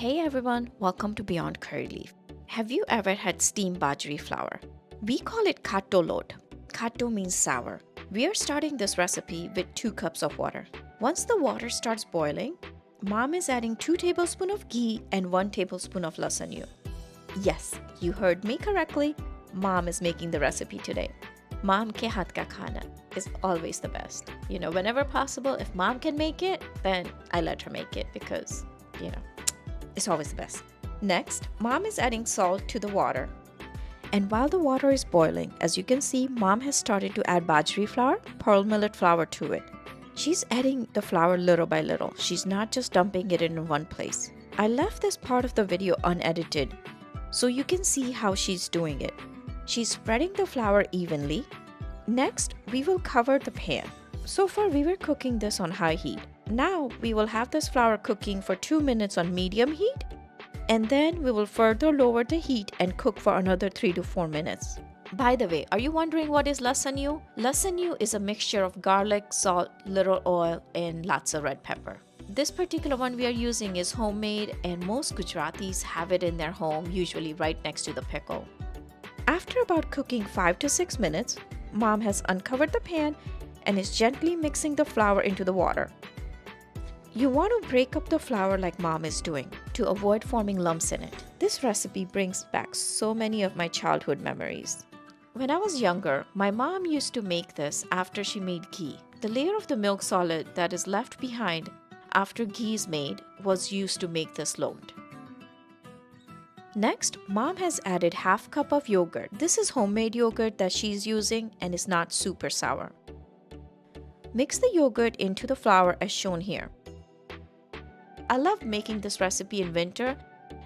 Hey everyone, welcome to Beyond Curry Leaf. Have you ever had steamed bajri flour? We call it khatto lot. Khatto means sour. We are starting this recipe with 2 cups of water. Once the water starts boiling, mom is adding 2 tablespoons of ghee and 1 tablespoon of lasanyu. Yes, you heard me correctly. Mom is making the recipe today. Mom ke hath ka khana is always the best. Whenever possible, if mom can make it, then I let her make it because, it's always the best. Next, mom is adding salt to the water. And while the water is boiling, as you can see, mom has started to add bajri flour, pearl millet flour to it. She's adding the flour little by little. She's not just dumping it in one place. I left this part of the video unedited, so you can see how she's doing it. She's spreading the flour evenly. Next, we will cover the pan. So far, we were cooking this on high heat. Now, we will have this flour cooking for 2 minutes on medium heat, and then we will further lower the heat and cook for another 3 to 4 minutes. By the way, are you wondering what is lasanyu? Lasanyu is a mixture of garlic, salt, little oil, and lots of red pepper. This particular one we are using is homemade, and most Gujaratis have it in their home, usually right next to the pickle. After about cooking 5 to 6 minutes, mom has uncovered the pan and is gently mixing the flour into the water. You want to break up the flour like mom is doing to avoid forming lumps in it. This recipe brings back so many of my childhood memories. When I was younger, my mom used to make this after she made ghee. The layer of the milk solid that is left behind after ghee is made was used to make this load. Next, mom has added half cup of yogurt. This is homemade yogurt that she's using and is not super sour. Mix the yogurt into the flour as shown here. I love making this recipe in winter,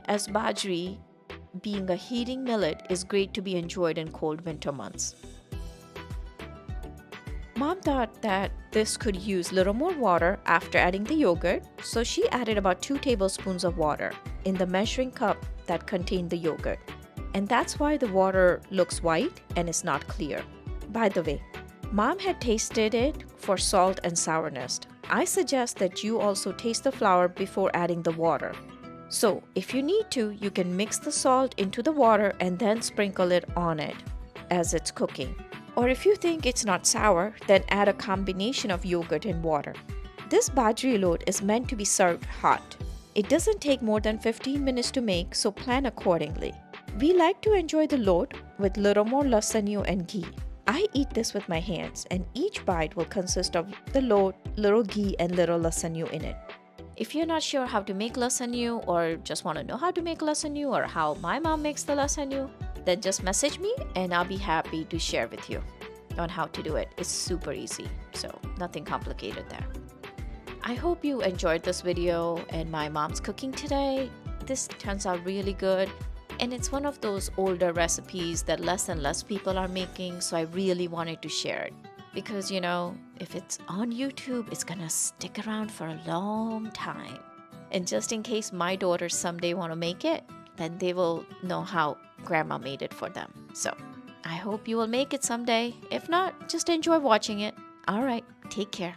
as bajri, being a heating millet, is great to be enjoyed in cold winter months. Mom thought that this could use little more water after adding the yogurt, so she added about 2 tablespoons of water in the measuring cup that contained the yogurt. And that's why the water looks white and is not clear. By the way, mom had tasted it for salt and sourness. I suggest that you also taste the flour before adding the water. So, if you need to, you can mix the salt into the water and then sprinkle it on it as it's cooking. Or if you think it's not sour, then add a combination of yogurt and water. This bajri load is meant to be served hot. It doesn't take more than 15 minutes to make, so plan accordingly. We like to enjoy the load with little more lasanyu and ghee. I eat this with my hands, and each bite will consist of the load, little ghee, and little lasanyu in it. If you're not sure how to make lasanyu, or just want to know how to make lasanyu, or how my mom makes the lasanyu, then just message me and I'll be happy to share with you on how to do it. It's super easy, so nothing complicated there. I hope you enjoyed this video and my mom's cooking today. This turns out really good. And it's one of those older recipes that less and less people are making, so I really wanted to share it. Because, if it's on YouTube, it's gonna stick around for a long time. And just in case my daughters someday want to make it, then they will know how grandma made it for them. So, I hope you will make it someday. If not, just enjoy watching it. All right, take care.